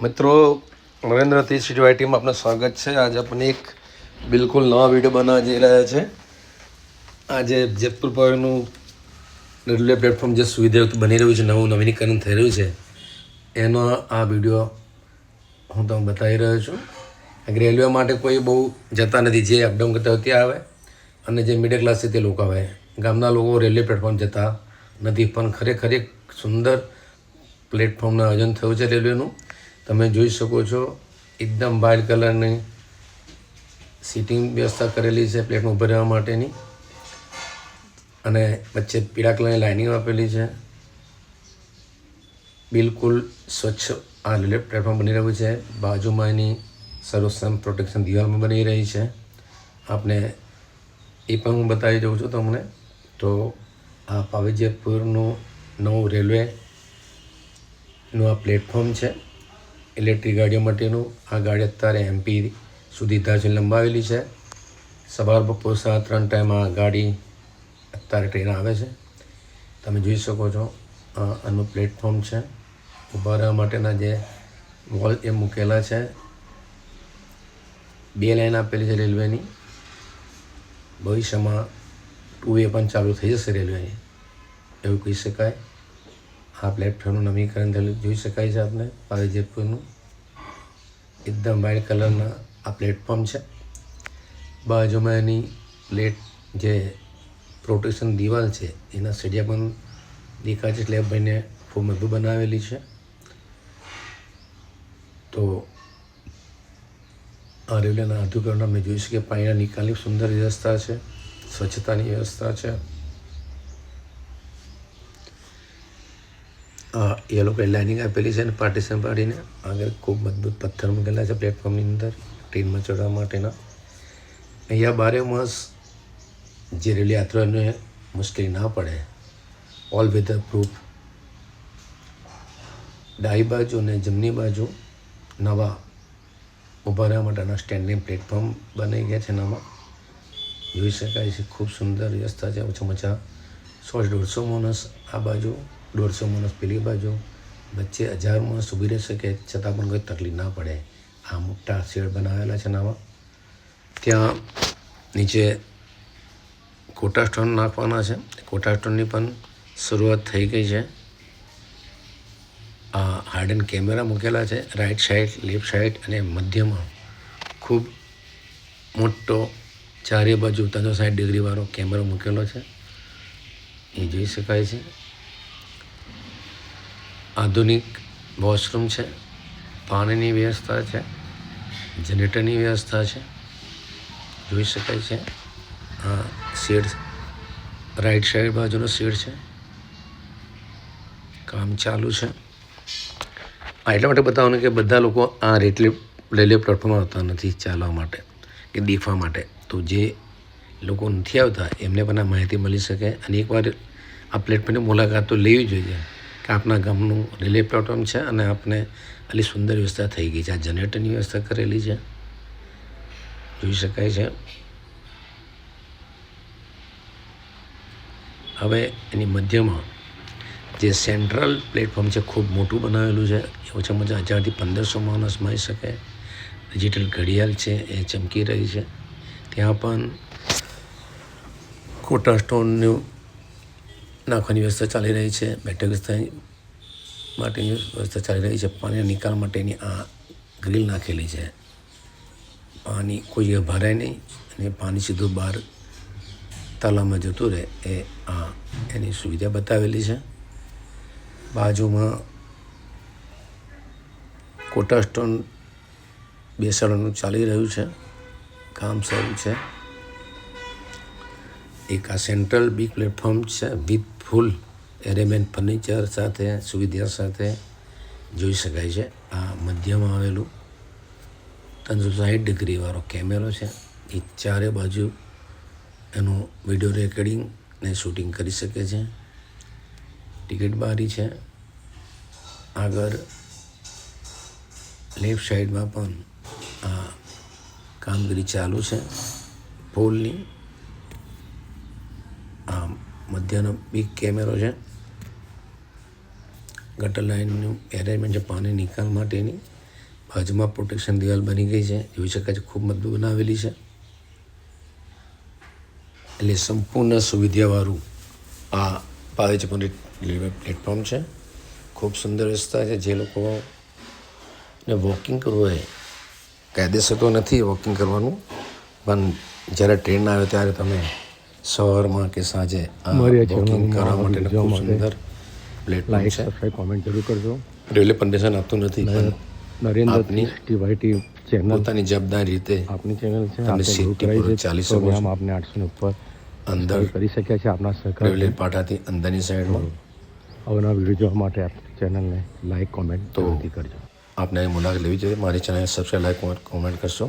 મિત્રો, નરેન્દ્ર TCTYTમાં આપનું સ્વાગત છે। આજે આપણે એક બિલકુલ નવા વિડીયો બનાવવા જઈ રહ્યા છે। આજે જેતપુર પરનું રેલવે પ્લેટફોર્મ જે સુવિધાયુક્ત બની રહ્યું છે, નવું નવીનીકરણ થઈ રહ્યું છે, એનો આ વિડીયો હું તમને બતાવી રહ્યો છું। રેલવે માટે કોઈ બહુ જતા નથી, જે અપડાઉન કરતા હોય તે આવે અને જે મિડલ ક્લાસ છે તે લોકો આવે। ગામના લોકો રેલવે પ્લેટફોર્મ જતા નથી, પણ ખરેખર એક સુંદર પ્લેટફોર્મનું આયોજન થયું છે રેલવેનું। તમે જોઈ શકો છો, એકદમ વ્હાઇટ કલરની સીટિંગ વ્યવસ્થા કરેલી છે પ્લેટફોર્મ ઉપર રહેવા માટેની, અને વચ્ચે પીળા કલરની લાઇનિંગ આપેલી છે। બિલકુલ સ્વચ્છ આ રેલવે પ્લેટફોર્મ બની રહ્યું છે। બાજુમાં એની સર્વોત્તમ પ્રોટેક્શન દિવાલમાં બની રહી છે। આપને એ પણ હું બતાવી દઉં છું તમને। તો આ પાવી જેતપુરનું નવું રેલવેનું આ પ્લેટફોર્મ છે ઇલેક્ટ્રિક ગાડીઓ માટેનું। આ ગાડી અત્યારે MP સુધી ધારથી લંબાવેલી છે। સવાર બપોર 3 ટાઈમ આ ગાડી અત્યારે ટ્રેન આવે છે। તમે જોઈ શકો છો આનું પ્લેટફોર્મ છે। ઊભા રહેવા માટેના જે વોલ એ મૂકેલા છે। 2 લાઈન આપેલી છે રેલવેની। ભવિષ્યમાં 2 વે પણ ચાલુ થઈ જશે રેલવેની, એવું કહી શકાય। આ પ્લેટફોર્મનું નવીકરણ થયેલું જોઈ શકાય છે આપને પાવી જેતપુરનું। એકદમ વ્હાઇટ કલરના આ પ્લેટફોર્મ છે। બાજુમાં એની પ્લેટ જે પ્રોટેક્શન દિવાલ છે એના સળિયા પણ દેખાય છે, સ્લેબ બનીને ખૂબ મજબૂત બનાવેલી છે। તો આ રેલવેના આધુનિકરણ અમે જોઈ શકીએ। પાણીના નિકાલની સુંદર વ્યવસ્થા છે, સ્વચ્છતાની વ્યવસ્થા છે। આ યલો કલર લાઇનિંગ આપેલી છે અને પાર્ટીશન પાડીને આગળ ખૂબ મજબૂત પથ્થર મૂકેલા છે પ્લેટફોર્મની અંદર ટ્રેનમાં ચડવા માટેના। અહીંયા 12 માસ જે રેલવે યાત્રાઓને મુશ્કેલી ના પડે, ઓલ વેધર પ્રૂફ ડાબી બાજુ અને જમણી બાજુ નવા ઊભા રહેવા માટેના સ્ટેન્ડિંગ પ્લેટફોર્મ બની ગયા છે। એનામાં જોઈ શકાય છે ખૂબ સુંદર વ્યવસ્થા છે। ઓછામાં ઓછા 100-150 માણસ આ બાજુ, 150 માણસ પેલી બાજુ, વચ્ચે 1000 માણસ ઊભી રહી શકે, છતાં પણ કોઈ તકલીફ ના પડે। આ મોટા શેડ બનાવેલા છે એનામાં। ત્યાં નીચે કોટા સ્ટોન નાખવાના છે। કોટા સ્ટોનની પણ શરૂઆત થઈ ગઈ છે। આ હાઇડન કેમેરા મૂકેલા છે રાઈટ સાઈડ, લેફ્ટ સાઈડ અને મધ્યમાં ખૂબ મોટો ચારે બાજુ 360 ડિગ્રી વાળો કેમેરો મૂકેલો છે, એ જોઈ શકાય છે। આધુનિક વોશરૂમ છે, પાણીની વ્યવસ્થા છે, જનરેટરની વ્યવસ્થા છે, જોઈ શકાય છે। આ શેડ રાઈટ સાઈડ બાજુનો શેડ છે, કામ ચાલુ છે। આ એટલા માટે બતાવવાનું કે બધા લોકો આ રેલવે પ્લેટફોર્મ આવતા નથી ચાલવા માટે કે દેખવા માટે। તો જે લોકો નથી આવતા એમને પણ આ માહિતી મળી શકે, અને એકવાર આ પ્લેટફોર્મની મુલાકાત તો લેવી જોઈએ કે આપણા ગામનું રેલવે પ્લેટફોર્મ છે અને આપણે આટલી સુંદર વ્યવસ્થા થઈ ગઈ છે। આ જનરેટરની વ્યવસ્થા કરેલી છે, જોઈ શકાય છે। હવે એની મધ્યમાં જે સેન્ટ્રલ પ્લેટફોર્મ છે ખૂબ મોટું બનાવેલું છે। ઓછામાં ઓછા 1000થી 1500 માણસ મળી શકે। ડિજિટલ ઘડિયાળ છે એ ચમકી રહી છે। ત્યાં પણ કોટા સ્ટોનનું નાખવાની વ્યવસ્થા ચાલી રહી છે। બેઠક વ્યવસ્થા માટેની વ્યવસ્થા ચાલી રહી છે। પાણીના નિકાલ માટેની આ ગ્રીલ નાખેલી છે। પાણી કોઈ જગ્યાએ ભરાય નહીં અને પાણી સીધું બહાર તલાવમાં જતું રહે, એ આ એની સુવિધા બતાવેલી છે। બાજુમાં કોટા સ્ટોન બેસાડવાનું ચાલી રહ્યું છે, કામ શરૂ છે। એક આ સેન્ટ્રલ બિગ પ્લેટફોર્મ છે વિથ ફૂલ એરેમેન્ટ ફર્નિચર સાથે, સુવિધા સાથે જોઈ શકાય છે। આ મધ્યમાં આવેલું 360 ડિગ્રી વાળો કેમેરો છે, એ ચારે બાજુ એનું વિડીયો રેકોર્ડિંગ ને શૂટિંગ કરી શકે છે। ટિકિટ બારી છે। આગળ લેફ્ટ સાઈડમાં પણ આ કામગીરી ચાલુ છે પોલની। આ મધ્યનો બિગ કેમેરો છે। ગટર લાઇનનું એરેન્જમેન્ટ છે પાણી નિકાલ માટેની। બાજુમાં પ્રોટેક્શન દિવાલ બની ગઈ છે, જોઈ શકાય છે ખૂબ મજબૂત બનાવેલી છે. એટલે સંપૂર્ણ સુવિધાવાળું આ પાવેજપુર રેલવે પ્લેટફોર્મ છે. ખૂબ સુંદર રસ્તા છે. જે લોકોને વોકિંગ કરવું હોય, કાયદેસર તો નથી વોકિંગ કરવાનું, પણ જ્યારે ટ્રેન આવે ત્યારે તમે સવારમાં કે સાંજે વોકિંગ કરવા માટે ખૂબ સુંદર પ્લેટફોર્મ છે. કોમેન્ટ જરૂર કરજો. રેલવે પરમિશન આપતું નથી, પણ નરેન્દ્ર આપની ટીવાયટી ચેનલ પોતાની જવાબદારી રીતે આપની ચેનલ છે. તમે આપણે સીટથી જરૂર પૂરું કરાવી ચાલી છે. શકો છો. આપને 800 ઉપર અંદર કરી શક્યા છે આપના સહકાર. રેલવે પાટાથી અંદરની સાઈડમાં અવનવા વિડીયો જોવા માટે આપણી ચેનલને લાઈક કોમેન્ટ તો જરૂરથી કરજો. આપને મુલાકાત લેવી જોઈએ. મારી ચેનલ સબસ્ક્રાઈબ, લાઈક, કોમેન્ટ કરશો.